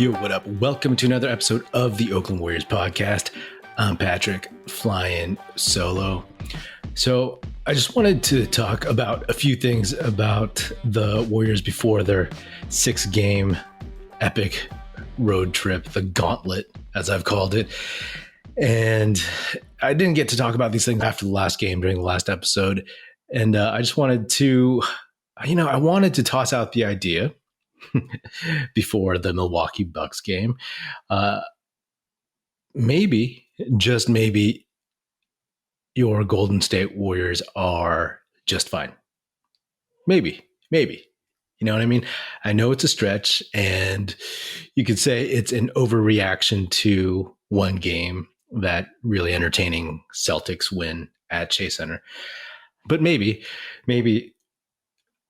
Yo, what up? Welcome to another episode of the Oakland Warriors podcast. I'm Patrick, flying solo. So I just wanted to talk about a few things about the Warriors before their 6-game epic road trip, the gauntlet, as I've called it. And I didn't get to talk about these things after the last game during the last episode. And I just wanted to, I wanted to toss out the idea before the Milwaukee Bucks game. Maybe, just maybe, your Golden State Warriors are just fine. Maybe. You know what I mean? I know it's a stretch, and you could say it's an overreaction to one game, that really entertaining Celtics win at Chase Center. But maybe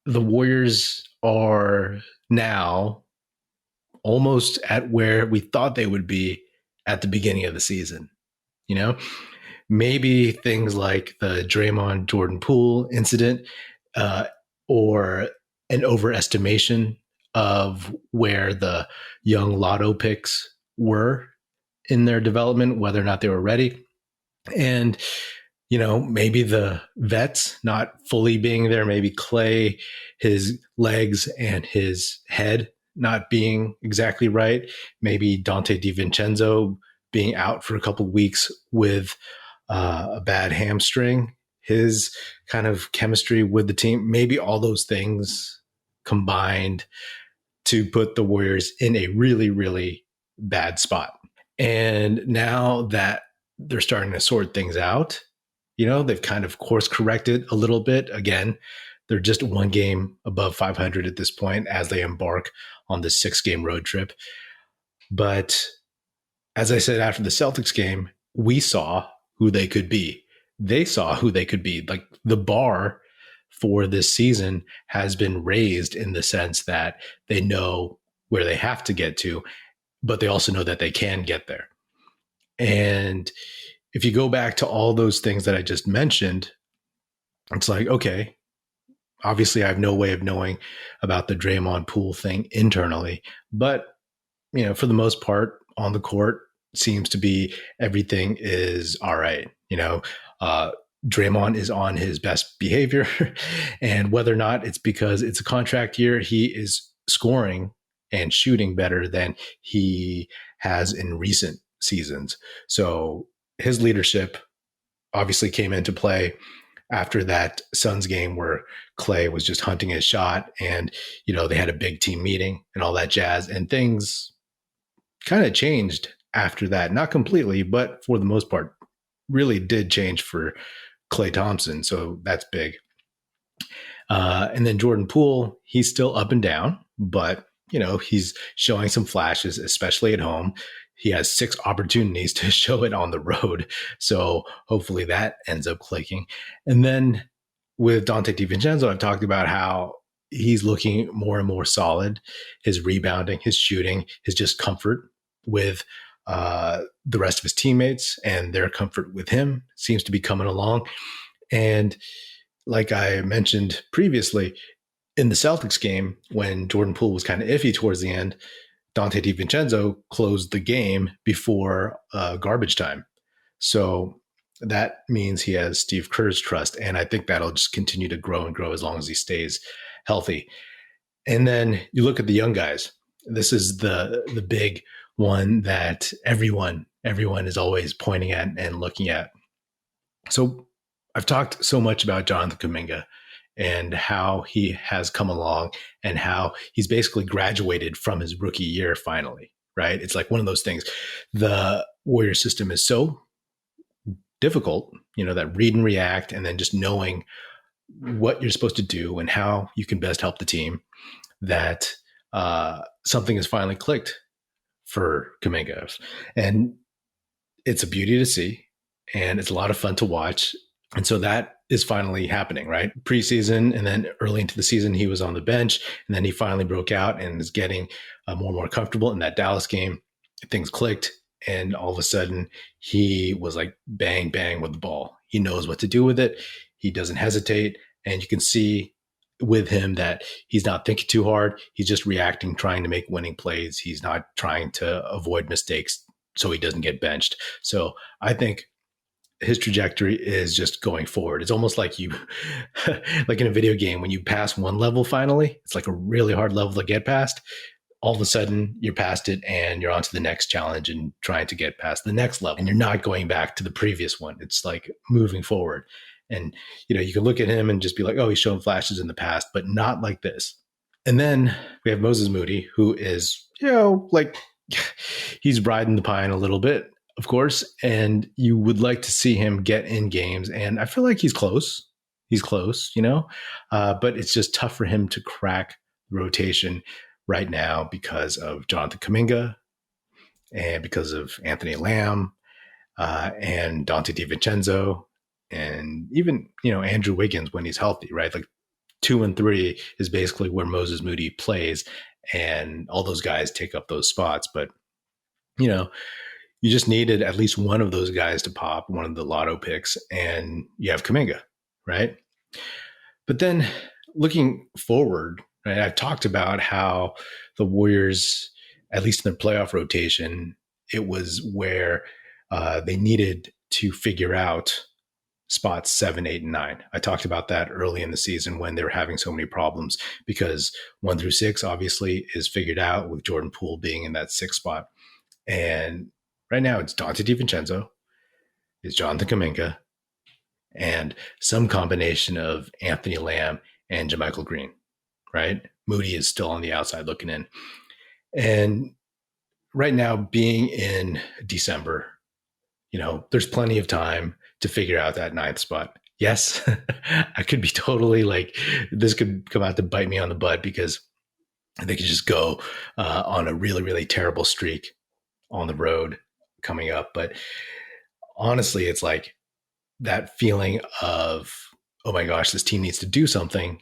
the Warriors are now almost at where we thought they would be at the beginning of the season. You know, maybe things like the Draymond Jordan Poole incident or an overestimation of where the young lotto picks were in their development, whether or not they were ready. And, maybe the vets not fully being there, maybe Clay, his legs and his head not being exactly right. Maybe Dante DiVincenzo being out for a couple of weeks with a bad hamstring, his kind of chemistry with the team, maybe all those things combined to put the Warriors in a really, really bad spot. And now that they're starting to sort things out, they've kind of course corrected a little bit. Again, they're just one game above 500 at this point as they embark on this 6-game road trip. But as I said, after the Celtics game, we saw who they could be. They saw who they could be. Like, the bar for this season has been raised in the sense that they know where they have to get to, but they also know that they can get there. And if you go back to all those things that I just mentioned, it's like, okay, obviously I have no way of knowing about the Draymond Poole thing internally, but, for the most part on the court seems to be everything is all right. Draymond is on his best behavior, and whether or not it's because it's a contract year, he is scoring and shooting better than he has in recent seasons. So his leadership obviously came into play after that Suns game where Clay was just hunting his shot, and, they had a big team meeting and all that jazz, and things kind of changed after that. Not completely, but for the most part, really did change for Klay Thompson. So that's big. And then Jordan Poole, he's still up and down, but, he's showing some flashes, especially at home. He has 6 opportunities to show it on the road. So hopefully that ends up clicking. And then with Dante DiVincenzo, I've talked about how he's looking more and more solid. His rebounding, his shooting, his just comfort with the rest of his teammates and their comfort with him seems to be coming along. And like I mentioned previously, in the Celtics game, when Jordan Poole was kind of iffy towards the end, Dante DiVincenzo closed the game before garbage time. So that means he has Steve Kerr's trust. And I think that'll just continue to grow and grow as long as he stays healthy. And then you look at the young guys. This is the big one that everyone is always pointing at and looking at. So I've talked so much about Jonathan Kuminga and how he has come along and how he's basically graduated from his rookie year finally, right? It's like one of those things. The Warrior system is so difficult, that read and react, and then just knowing what you're supposed to do and how you can best help the team, that something has finally clicked for Kuminga. And it's a beauty to see, and it's a lot of fun to watch. And so that is finally happening, right? Preseason, and then early into the season, he was on the bench, and then he finally broke out and is getting more and more comfortable. In that Dallas game, things clicked, and all of a sudden he was like bang, bang with the ball. He knows what to do with it. He doesn't hesitate. And you can see with him that he's not thinking too hard. He's just reacting, trying to make winning plays. He's not trying to avoid mistakes so he doesn't get benched. So I think his trajectory is just going forward. It's almost like you, like in a video game, when you pass one level finally, it's like a really hard level to get past. All of a sudden, you're past it and you're on to the next challenge and trying to get past the next level. And you're not going back to the previous one. It's like moving forward. And, you can look at him and just be like, oh, he's shown flashes in the past, but not like this. And then we have Moses Moody, who is, like he's riding the pine a little bit, of course. And you would like to see him get in games. And I feel like he's close. He's close, but it's just tough for him to crack the rotation right now because of Jonathan Kuminga and because of Anthony Lamb and Dante DiVincenzo and even, Andrew Wiggins when he's healthy, right? Like 2 and 3 is basically where Moses Moody plays, and all those guys take up those spots. But, you just needed at least one of those guys to pop, one of the lotto picks, and you have Kuminga, right? But then looking forward, right, I've talked about how the Warriors, at least in their playoff rotation, it was where they needed to figure out spots 7, 8, and 9. I talked about that early in the season when they were having so many problems because 1 through 6 obviously is figured out with Jordan Poole being in that 6th spot. And right now it's Dante DiVincenzo, it's Jonathan Kuminga, and some combination of Anthony Lamb and JaMychal Green, right? Moody is still on the outside looking in. And right now, being in December, there's plenty of time to figure out that 9th spot. Yes, I could be totally like, this could come out to bite me on the butt because they could just go on a really, really terrible streak on the road coming up. But honestly, it's like that feeling of, oh my gosh, this team needs to do something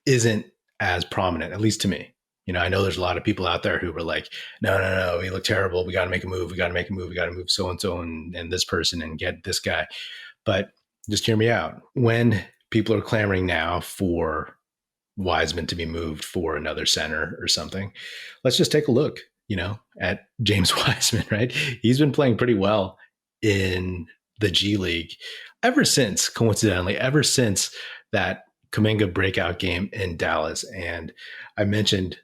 isn't as prominent, at least to me. I know there's a lot of people out there who were like, no, we look terrible. We got to make a move. We got to move so-and-so and this person and get this guy. But just hear me out. When people are clamoring now for Wiseman to be moved for another center or something, let's just take a look, at James Wiseman, right? He's been playing pretty well in the G League ever since that Kuminga breakout game in Dallas. And I mentioned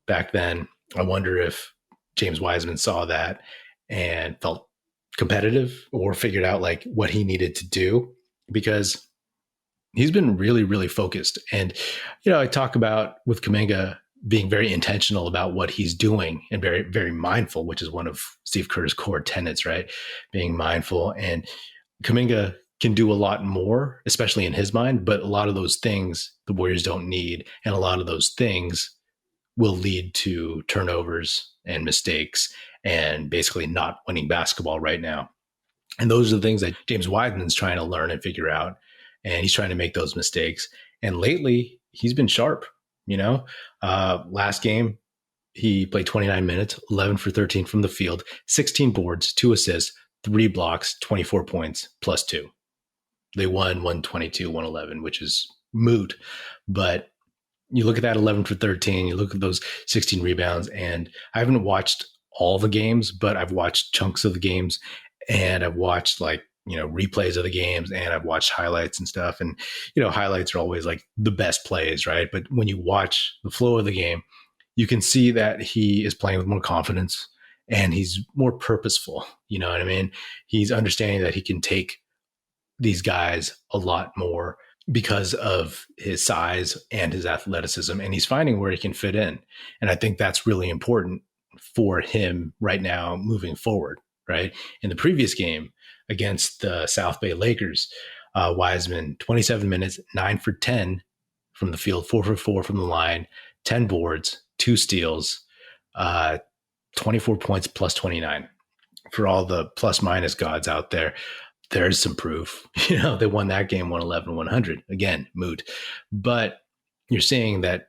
back then, I wonder if James Wiseman saw that and felt competitive or figured out like what he needed to do, because he's been really, really focused. And, I talk about with Kuminga being very intentional about what he's doing and very, very mindful, which is one of Steve Kerr's core tenets, right? Being mindful. And Kuminga can do a lot more, especially in his mind, but a lot of those things the Warriors don't need. And a lot of those things will lead to turnovers and mistakes and basically not winning basketball right now. And those are the things that James Wiseman's trying to learn and figure out. And he's trying to make those mistakes. And lately, he's been sharp. Last game, he played 29 minutes, 11 for 13 from the field, 16 boards, 2 assists, 3 blocks, 24 points, plus 2. They won 122-111, which is moot. But you look at that 11 for 13, you look at those 16 rebounds, and I haven't watched all the games, but I've watched chunks of the games, and I've watched replays of the games, and I've watched highlights and stuff. And, highlights are always like the best plays, right? But when you watch the flow of the game, you can see that he is playing with more confidence and he's more purposeful. You know what I mean? He's understanding that he can take these guys a lot more because of his size and his athleticism, and he's finding where he can fit in. And I think that's really important for him right now moving forward, right? In the previous game against the South Bay Lakers, Wiseman, 27 minutes, 9 for 10 from the field, 4 for 4 from the line, 10 boards, 2 steals, 24 points plus 29. For all the plus minus gods out there, there's some proof. They won that game 111-100. Again, moot. But you're seeing that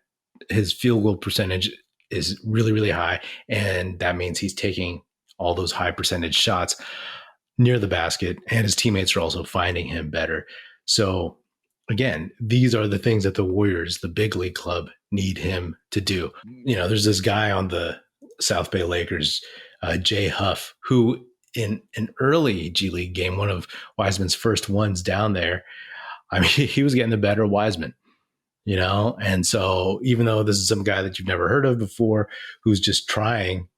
his field goal percentage is really, really high. And that means he's taking all those high percentage shots near the basket. And his teammates are also finding him better. So again, these are the things that the Warriors, the big league club, need him to do. There's this guy on the South Bay Lakers, Jay Huff, who in an early G League game, one of Wiseman's first ones down there, I mean, he was getting the better of Wiseman, And so even though this is some guy that you've never heard of before, who's just trying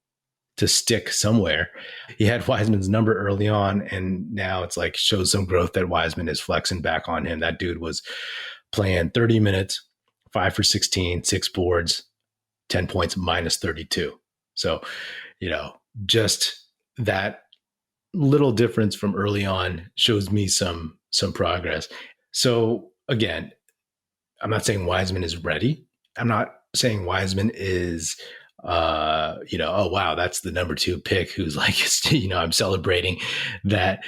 to stick somewhere, he had Wiseman's number early on, and now it's like shows some growth that Wiseman is flexing back on him. That dude was playing 30 minutes, 5 for 16, 6 boards, 10 points, minus 32. So, just that little difference from early on shows me some progress. So again, I'm not saying Wiseman is ready. I'm not saying Wiseman is oh wow, that's the number 2 pick who's like, I'm celebrating that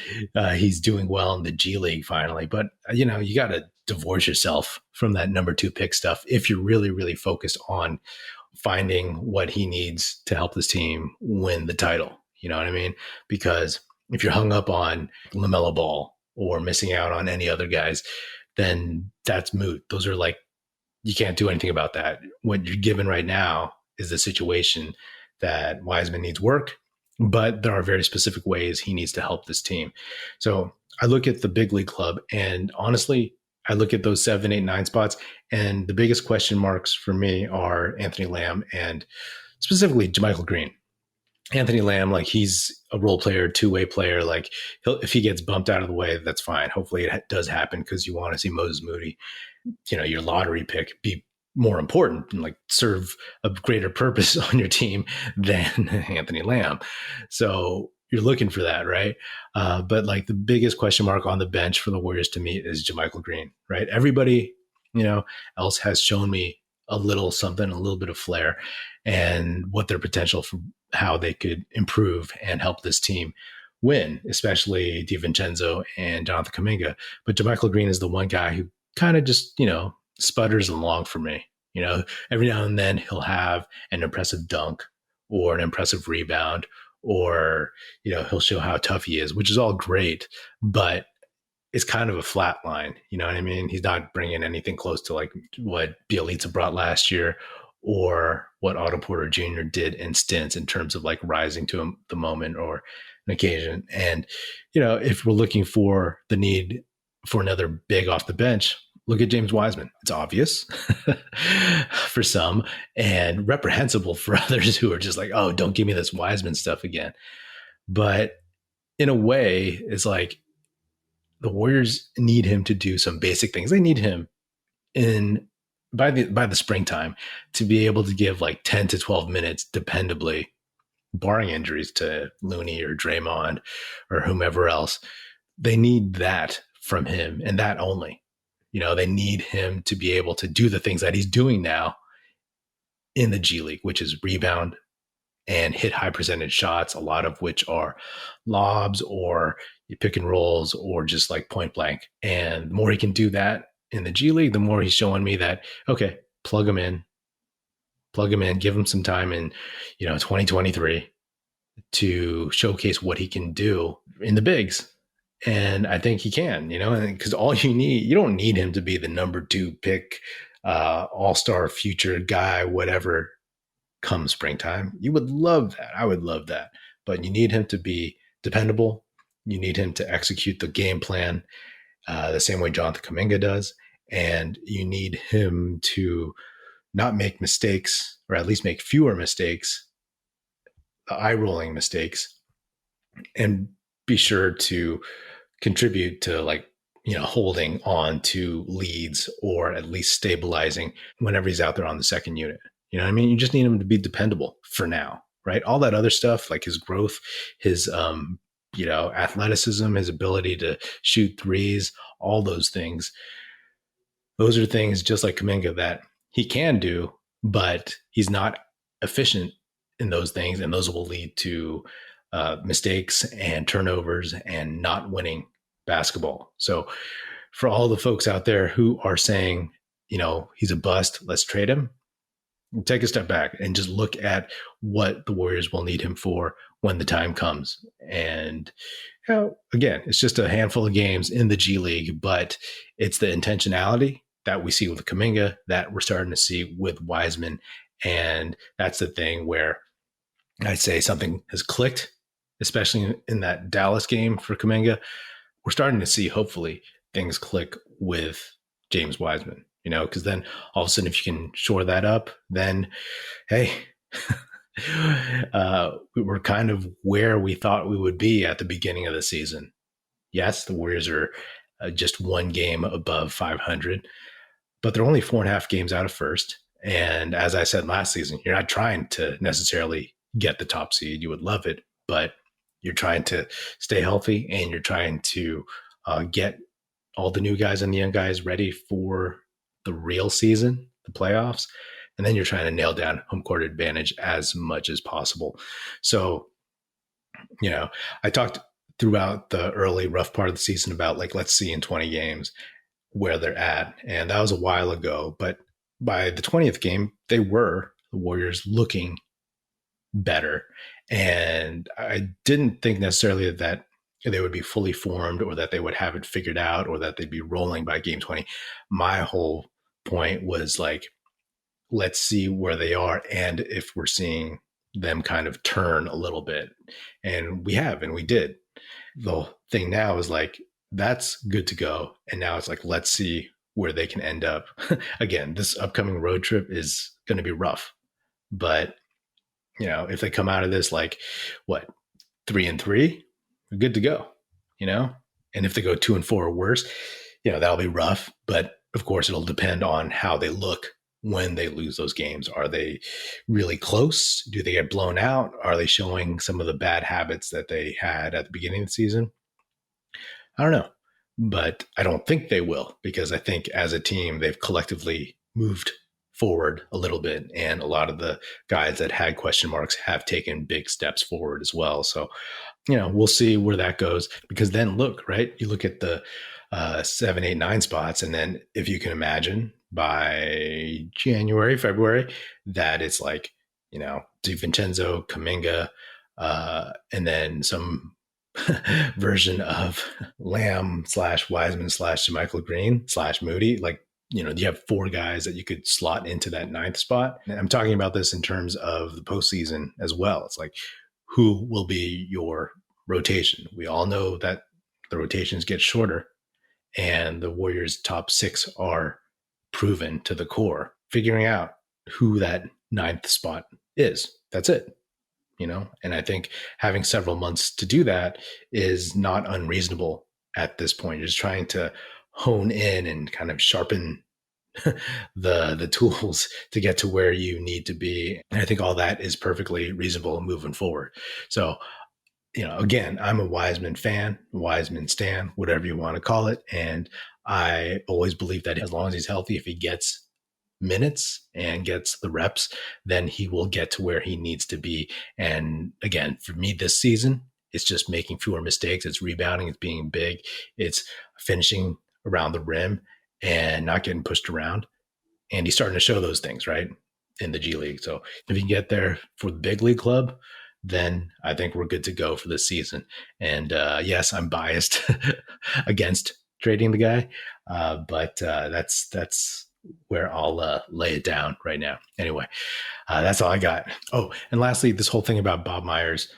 he's doing well in the G League finally. But you got to divorce yourself from that number 2 pick stuff if you're really, really focused on finding what he needs to help this team win the title. You know what I mean? Because if you're hung up on LaMelo Ball or missing out on any other guys, then that's moot. Those are like, you can't do anything about that. What you're given right now is the situation that Wiseman needs work, but there are very specific ways he needs to help this team. So I look at the big league club, and honestly, I look at those 7, 8, 9 spots, and the biggest question marks for me are Anthony Lamb and specifically JaMychal Green. Anthony Lamb, like, he's a role player, two-way player. Like, if he gets bumped out of the way, that's fine. Hopefully it does happen, because you want to see Moses Moody, your lottery pick, be more important and like serve a greater purpose on your team than Anthony Lamb. So you're looking for that, right? But like the biggest question mark on the bench for the Warriors to me is JaMychal Green, right? Everybody, else has shown me a little something, a little bit of flair, and what their potential for how they could improve and help this team win, especially DiVincenzo and Jonathan Kuminga. But JaMychal Green is the one guy who kind of just, sputters along for me. Every now and then he'll have an impressive dunk or an impressive rebound, or, he'll show how tough he is, which is all great, but it's kind of a flat line. You know what I mean? He's not bringing anything close to like what Bielitsa brought last year, or what Otto Porter Jr. did in stints in terms of like rising to the moment or an occasion. And, if we're looking for the need for another big off the bench, look at James Wiseman. It's obvious for some and reprehensible for others who are just like, oh, don't give me this Wiseman stuff again. But in a way, it's like the Warriors need him to do some basic things. They need him by the springtime to be able to give like 10 to 12 minutes dependably, barring injuries to Looney or Draymond or whomever else. They need that from him, and that only. They need him to be able to do the things that he's doing now in the G League, which is rebound and hit high percentage shots, a lot of which are lobs or pick and rolls or just like point blank. And the more he can do that in the G League, the more he's showing me that, okay, plug him in, give him some time in, 2023 to showcase what he can do in the bigs. And I think he can, because all you don't need him to be the number 2 pick, all-star future guy, whatever, come springtime. You would love that. I would love that. But you need him to be dependable. You need him to execute the game plan the same way Jonathan Kuminga does. And you need him to not make mistakes, or at least make fewer mistakes, eye-rolling mistakes, and be sure to contribute to like, holding on to leads, or at least stabilizing whenever he's out there on the second unit. You know what I mean? You just need him to be dependable for now, right? All that other stuff, like his growth, his, athleticism, his ability to shoot threes, all those things. Those are things just like Kuminga that he can do, but he's not efficient in those things. And those will lead to mistakes and turnovers and not winning basketball. So for all the folks out there who are saying, he's a bust, let's trade him, take a step back and just look at what the Warriors will need him for when the time comes. And again, it's just a handful of games in the G League, but it's the intentionality that we see with Kuminga that we're starting to see with Wiseman. And that's the thing where I'd say something has clicked, especially in that Dallas game for Kuminga. We're starting to see, hopefully, things click with James Wiseman, because then all of a sudden, if you can shore that up, then, hey, we're kind of where we thought we would be at the beginning of the season. Yes, the Warriors are just one game above 500, but they're only 4.5 games out of first. And as I said last season, you're not trying to necessarily get the top seed. You would love it, but you're trying to stay healthy and you're trying to get all the new guys and the young guys ready for the real season, the playoffs. And then you're trying to nail down home court advantage as much as possible. So, I talked throughout the early rough part of the season about let's see in 20 games where they're at. And that was a while ago, but by the 20th game, the Warriors looking better. And I didn't think necessarily that they would be fully formed or that they would have it figured out or that they'd be rolling by game 20. My whole point was let's see where they are and if we're seeing them kind of turn a little bit. And we have, and we did. The thing now is that's good to go. And now it's let's see where they can end up. Again, this upcoming road trip is going to be rough, but if they come out of this 3-3, we're good to go, and if they go 2-4 or worse, that'll be rough. But of course, it'll depend on how they look when they lose those games. Are they really close? Do they get blown out? Are they showing some of the bad habits that they had at the beginning of the season? I don't know, but I don't think they will, because I think as a team, they've collectively moved forward a little bit. And a lot of the guys that had question marks have taken big steps forward as well. So, we'll see where that goes, because then look, right, you look at the 7, 8, 9 spots. And then if you can imagine by January, February, that it's DiVincenzo, Kuminga, and then some version of Lamb / Wiseman / JaMychal Green / Moody. You have 4 guys that you could slot into that 9th spot. And I'm talking about this in terms of the postseason as well. It's who will be your rotation? We all know that the rotations get shorter and the Warriors' top 6 are proven to the core. Figuring out who that 9th spot is. That's it. And I think having several months to do that is not unreasonable at this point. You're just trying to hone in and kind of sharpen the tools to get to where you need to be. And I think all that is perfectly reasonable moving forward. So, again, I'm a Wiseman fan, Wiseman stan, whatever you want to call it. And I always believe that as long as he's healthy, if he gets minutes and gets the reps, then he will get to where he needs to be. And again, for me this season, it's just making fewer mistakes. It's rebounding. It's being big. It's finishing around the rim and not getting pushed around. And he's starting to show those things, right, in the G League. So if you can get there for the big league club, then I think we're good to go for this season. And yes, I'm biased against trading the guy, but that's where I'll lay it down right now. Anyway, that's all I got. Oh, and lastly, this whole thing about Bob Myers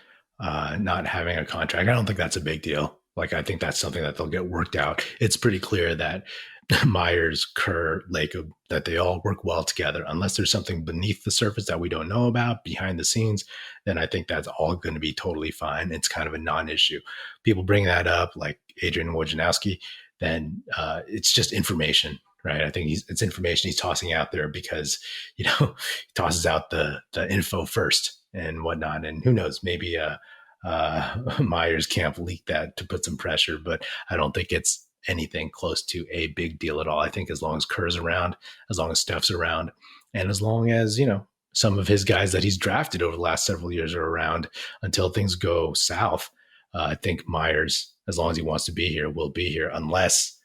not having a contract, I don't think that's a big deal. I think that's something that they'll get worked out. It's pretty clear that Myers, Kerr, Lacob, that they all work well together. Unless there's something beneath the surface that we don't know about behind the scenes, then I think that's all going to be totally fine. It's kind of a non-issue. People bring that up, like Adrian Wojnarowski, then it's just information, right? I think it's information he's tossing out there because, he tosses out the info first and whatnot. And who knows, maybe Myers camp leaked that to put some pressure, but I don't think it's anything close to a big deal at all. I think as long as Kerr's around, as long as Steph's around, and as long as, some of his guys that he's drafted over the last several years are around until things go south, I think Myers, as long as he wants to be here, will be here unless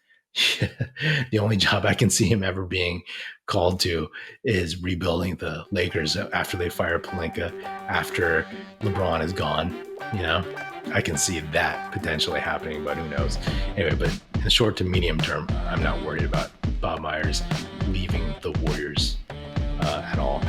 The only job I can see him ever being called to is rebuilding the Lakers after they fire Pelinka, after LeBron is gone. You know, I can see that potentially happening, but who knows? Anyway, but in the short to medium term, I'm not worried about Bob Myers leaving the Warriors at all.